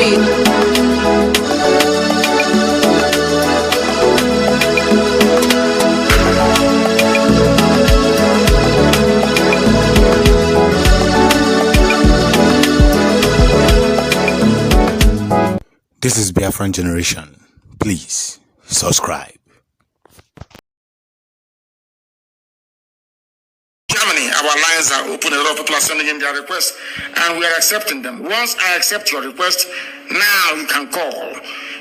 This is Biafran Generation. Please subscribe. Germany, our lines are open. A lot of people are sending in their requests, and we are accepting them. Once I accept your request, now you can call.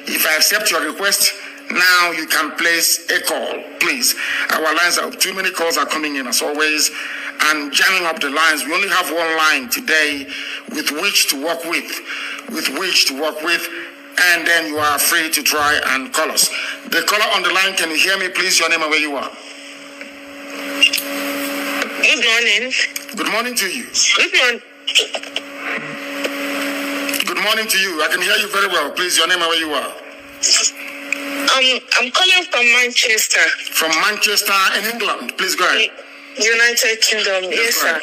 If I accept your request, now you can place a call, please. Our lines are up. Too many calls are coming in as always, and jamming up the lines. We only have one line today with which to work with, and then you are free to try and call us. The caller on the line, can you hear me, please? Your name and where you are. Good morning. Good morning to you. Good morning. Good morning to you. I can hear you very well. Please, your name and where you are. I'm calling from Manchester. From Manchester in England. Please go ahead. United Kingdom. Yes, sir.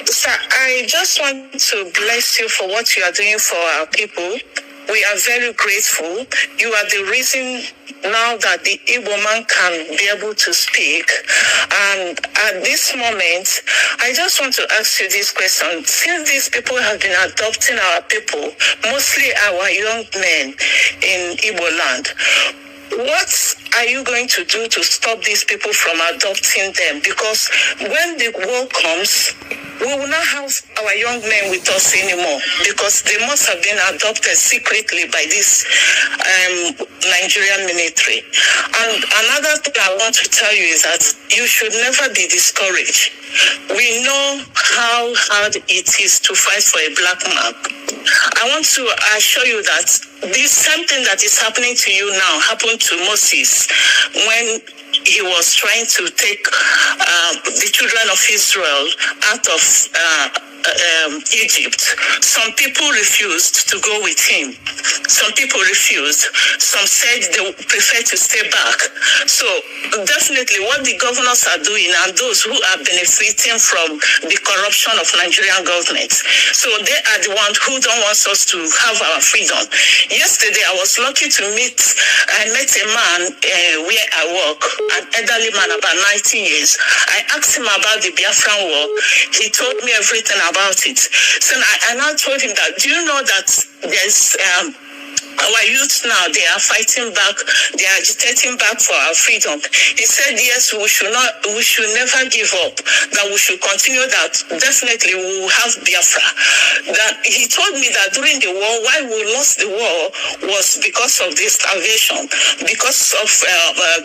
Sir, I just want to bless you for what you are doing for our people. We are very grateful. You are the reason now that the Igbo man can be able to speak. And at this moment, I just want to ask you this question. Since these people have been adopting our people, mostly our young men in Igbo land, what are you going to do to stop these people from adopting them? Because when the war comes, we will not have our young men with us anymore, because they must have been adopted secretly by this Nigerian military. And another thing I want to tell you is that you should never be discouraged. We know how hard it is to fight for a black man. I want to assure you that this same thing that is happening to you now happened to Moses when he was trying to take the children of Israel out of Egypt. Some people refused to go with him. Some people refused. Some said they would prefer to stay back. So definitely what the governors are doing and those who are benefiting from the corruption of Nigerian government. So they are the ones who don't want us to have our freedom. Yesterday I was lucky to I met a man where I work, an elderly man about 90 years. I asked him about the Biafran war. He told me everything about it. So I told him that, do you know that there's our youth now, they are fighting back, they are agitating back for our freedom. He said, yes, we should never give up, that we should continue, that definitely we will have Biafra. That he told me that during the war, why we lost the war was because of the starvation, because of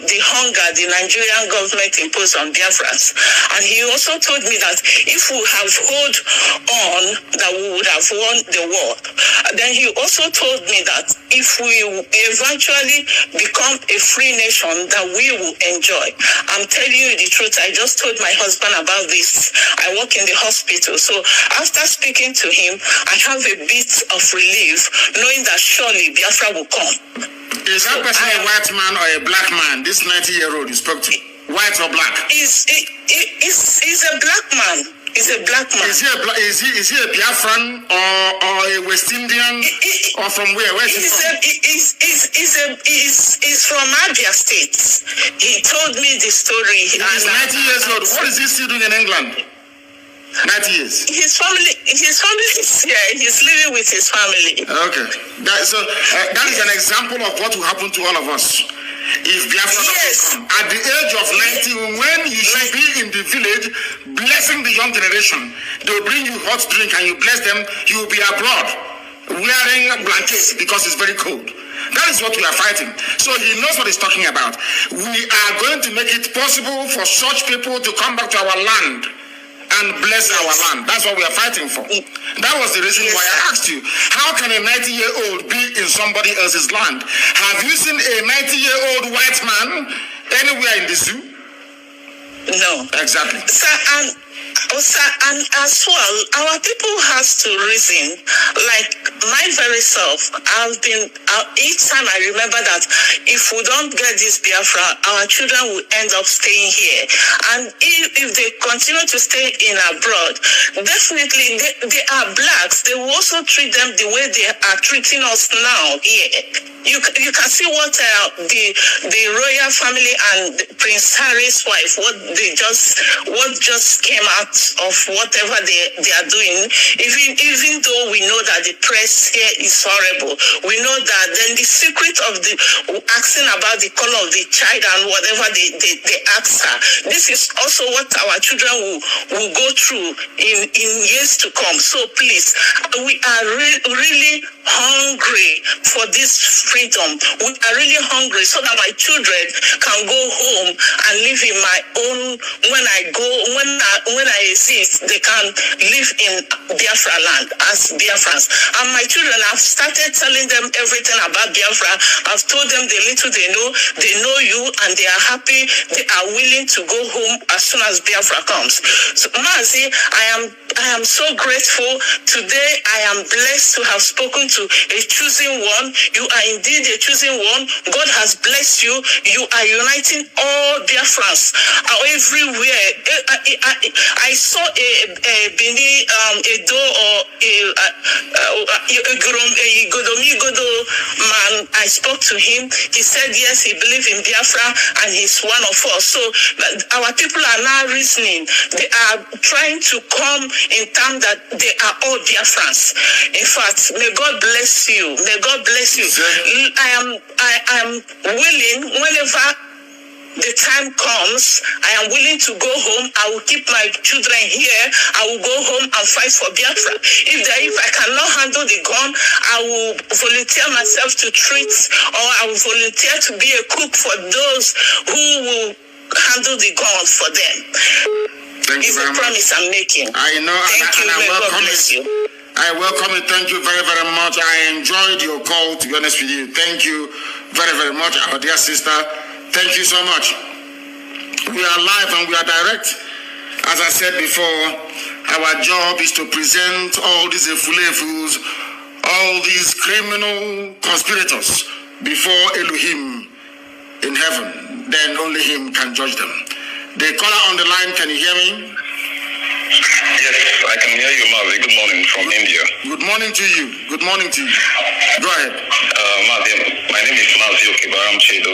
the hunger the Nigerian government imposed on Biafrans. And he also told me that if we have held on, that we would have won the war. Then he also told me that if we eventually become a free nation, that we will enjoy. I'm telling you the truth. I just told my husband about this. I work in the hospital. So after speaking to him, I have a bit of relief, knowing that surely Biafra will come. Is that person a white man or a black man, this 90-year-old you spoke to? White or black? He's a black man. He's a black man. Is he a Biafran or a West Indian or from where? Where is he from? He's from Abia State. He told me the story. He's 90 years old. What is he still doing in England? 90 years. His family is here. He's living with his family. Okay. That is an example of what will happen to all of us. If Biafra doesn't come at the age of 90, when you should be in the village blessing the young generation, they'll bring you hot drink and you bless them, you'll be abroad wearing blankets because it's very cold. That is what we are fighting. So he knows what he's talking about. We are going to make it possible for such people to come back to our land and bless our land. That's what we are fighting for. That was the reason why I asked you, how can a 90-year-old be in somebody else's land? Have you seen a 90-year-old white man anywhere in the zoo? No. Exactly. Sir, and as well, our people has to reason, like my very self, each time I remember that if we don't get this Biafra, our children will end up staying here. And if they continue to stay in abroad, definitely they are blacks. They will also treat them the way they are treating us now here. You can see what the royal family and Prince Harry's wife, what just came out of whatever they are doing. Even though we know that the press here is horrible, we know that then the secret of the asking about the color of the child and whatever they ask her, this is also what our children will go through in years to come. So please, we are really hungry for this freedom. We are really hungry so that my children can go home and live in my own. When I exist, they can live in Biafra land as Biafrans. And my children, I've started telling them everything about Biafra. I've told them the little they know you, and they are happy. They are willing to go home as soon as Biafra comes. So Mazi, I am so grateful. Today I am blessed to have spoken to a chosen one. You are indeed a chosen one. God has blessed you. You are uniting all Biafrans everywhere. I saw a Bini, a Do or a Godomigodo man. I spoke to him. He said yes, he believes in Biafra and he's one of us. So our people are now reasoning. They are trying to come in terms that they are all Biafrans. In fact, may God bless you. May God bless you. I am willing, whenever the time comes, I am willing to go home. I will keep my children here. I will go home and fight for Biafra. If I cannot handle the gun, I will volunteer myself to treat, or I will volunteer to be a cook for those who will handle the gun for them. It's a promise I'm making. I know. Thank you. May God bless you. I welcome it. Thank you very, very much. I enjoyed your call, to be honest with you. Thank you very, very much, our dear sister. Thank you so much. We are live and we are direct. As I said before, our job is to present all these efulefus, all these criminal conspirators before Elohim in heaven. Then only him can judge them. The caller on the line, can you hear me? Yes, I can hear you, Mazi. Good morning from India. Good morning to you. Good morning to you. Go ahead. Mazi, my name is Mazi Nnamdi.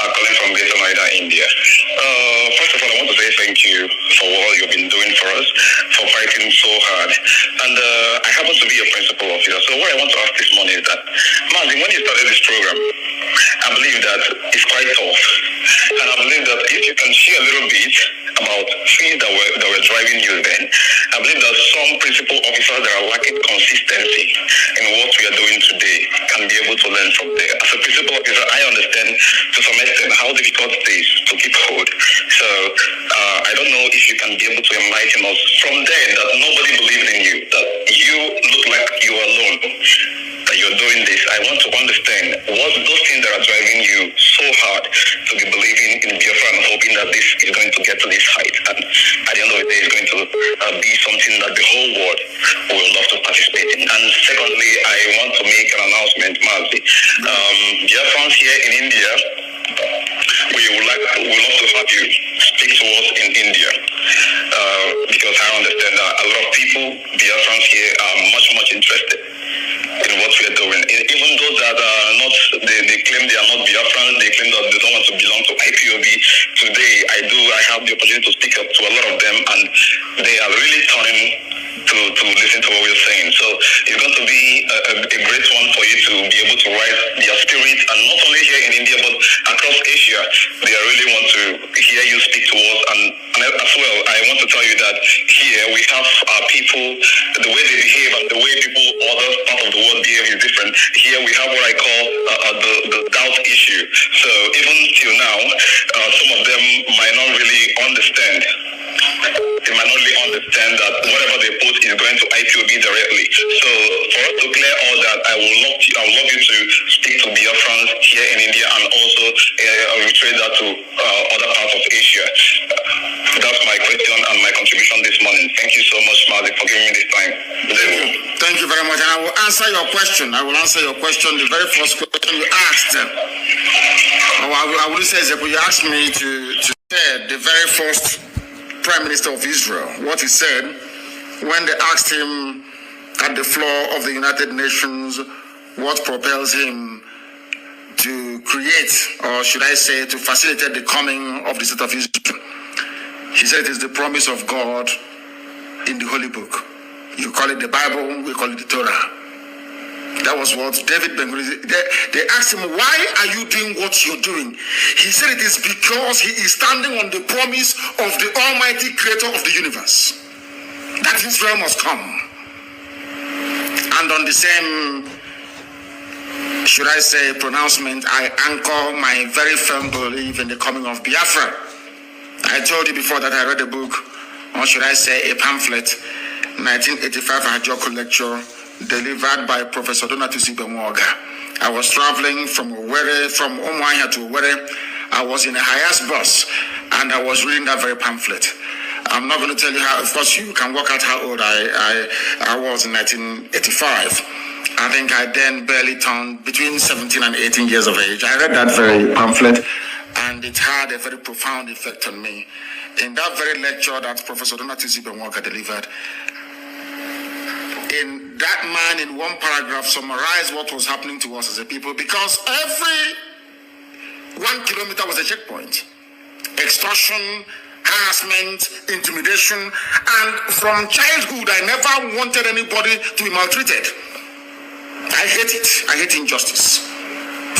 I'm calling from Biafra, India. First of all, I want to say thank you for all you've been doing for us, for fighting so hard. And I happen to be a principal officer. So what I want to ask this morning is that, Mazi, when you started this program, I believe that it's quite tough. And I believe that if you can share a little bit about things that were driving you then, I believe that some principal officers that are lacking consistency in what we are doing today can be able to learn from there. As a principal officer, I understand to some extent how difficult it is to keep hold. So I don't know if you can be able to enlighten us from there that nobody believed in you, that you look like you are alone, that you're doing this. I want to understand what those things that are driving you so hard to be believing in Biafra and hoping that this is going to get to this height, and at the end of the day it's going to be something that the whole world will love to participate in. And secondly, I want to make an announcement, Mazi. Biafrans here in India, we would love to have you speak to us in India, because I understand that a lot of people, Biafrans here, are much interested in what we are doing. Even those that are not, they claim they are not Biafrans, they claim that they don't want to belong to IPOB. Today, I have the opportunity to speak up to a lot of them, and they are really turning to listen to what we're saying. So it's going to be a great one for you to be able to rise their spirit, and not only here in India, but across Asia. They really want to hear you speak to us, and as well, I want to tell you that here we have our people, the way they behave and the way people other parts of the world behave is different. Here we have what I call the doubt issue. So even till now, some of them might not really understand. They might not really understand that whatever they put is going to IPOB directly. So for us to clear all that, I would love you to speak to Biafrans here in India, and also reiterate that to other parts of Asia. That's my question and my contribution this morning. Thank you so much, Mazi, for giving me this time. Thank Thank you very much. And I will answer your question. I will answer your question. The very first question you asked. I will say, you asked me to say the very first Prime Minister of Israel, what he said when they asked him at the floor of the United Nations what propels him to create, or should I say, to facilitate the coming of the state of Israel. He said it is the promise of God in the Holy Book. You call it the Bible, we call it the Torah. That was what David Ben-Gurion, they asked him, why are you doing what you're doing? He said it is because he is standing on the promise of the Almighty Creator of the universe, that Israel must come. And on the same, should I say, pronouncement, I anchor my very firm belief in the coming of Biafra. I told you before that I read a book, or should I say a pamphlet, 1985 Ajoko lecture, delivered by Professor Donatusi Benwoga. I was traveling from Umuahia to Owerri. I was in a highest bus, and I was reading that very pamphlet. I'm not going to tell you how, of course, you can work out how old I was in 1985. I think I then barely turned between 17 and 18 years of age. I read that very pamphlet, and it had a very profound effect on me. In that very lecture that Professor Donatusi Benwoga delivered, in that man in one paragraph summarized what was happening to us as a people, because every 1 kilometer was a checkpoint. Extortion, harassment, intimidation, and from childhood I never wanted anybody to be maltreated. I hate it. I hate injustice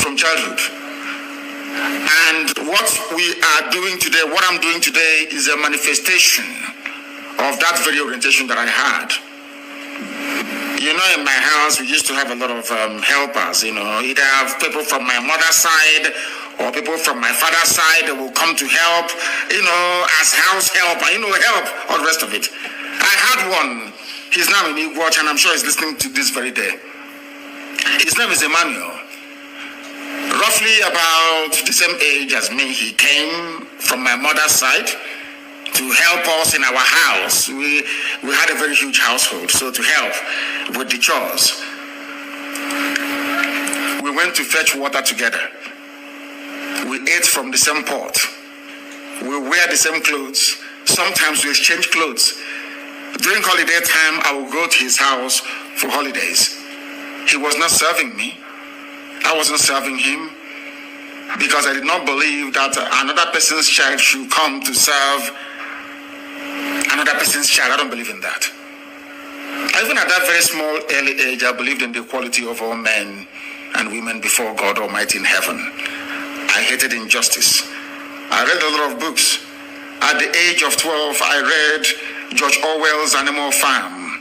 from childhood. And what we are doing today, what I'm doing today, is a manifestation of that very orientation that I had. You know, in my house, we used to have a lot of helpers, you know, either have people from my mother's side or people from my father's side that will come to help, you know, as house help, you know, help, all the rest of it. I had one. His name is Igwach, and I'm sure he's listening to this very day. His name is Emmanuel. Roughly about the same age as me, he came from my mother's side to help us in our house. We had a very huge household, so to help with the chores. We went to fetch water together. We ate from the same pot. We wear the same clothes. Sometimes we exchange clothes. During holiday time, I would go to his house for holidays. He was not serving me. I wasn't serving him, because I did not believe that another person's child should come to serve another person's child. I don't believe in that. Even at that very small early age, I believed in the equality of all men and women before God Almighty in heaven. I hated injustice. I read a lot of books. At the age of 12, I read George Orwell's Animal Farm,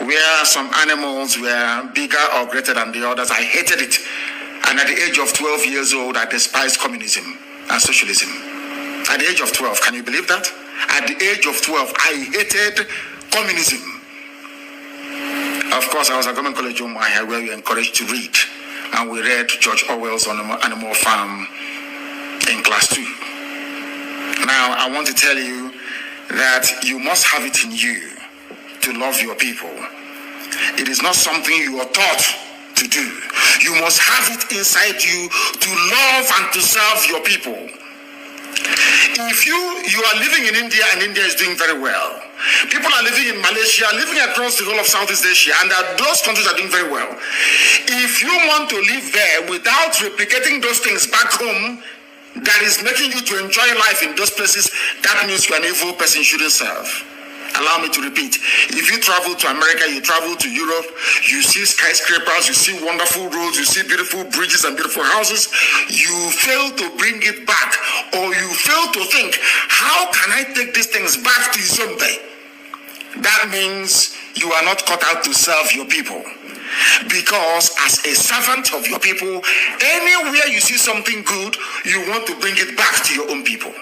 where some animals were bigger or greater than the others. I hated it. And at the age of 12 years old, I despised communism and socialism. At the age of 12, can you believe that? At the age of 12, I hated communism. Of course, I was at Government College Umuahia, where we were encouraged to read. And we read George Orwell's Animal Farm in class 2. Now, I want to tell you that you must have it in you to love your people. It is not something you are taught to do. You must have it inside you to love and to serve your people. If you are living in India, and India is doing very well, people are living in Malaysia, living across the whole of Southeast Asia, and those countries are doing very well. If you want to live there without replicating those things back home, that is making you to enjoy life in those places, that means you are an evil person you shouldn't serve. Allow me to repeat. If you travel to America, you travel to Europe, you see skyscrapers, you see wonderful roads, you see beautiful bridges and beautiful houses, you fail to bring it back, or you fail to think, how can I take these things back to Zombe? That means you are not cut out to serve your people. Because as a servant of your people, anywhere you see something good, you want to bring it back to your own people.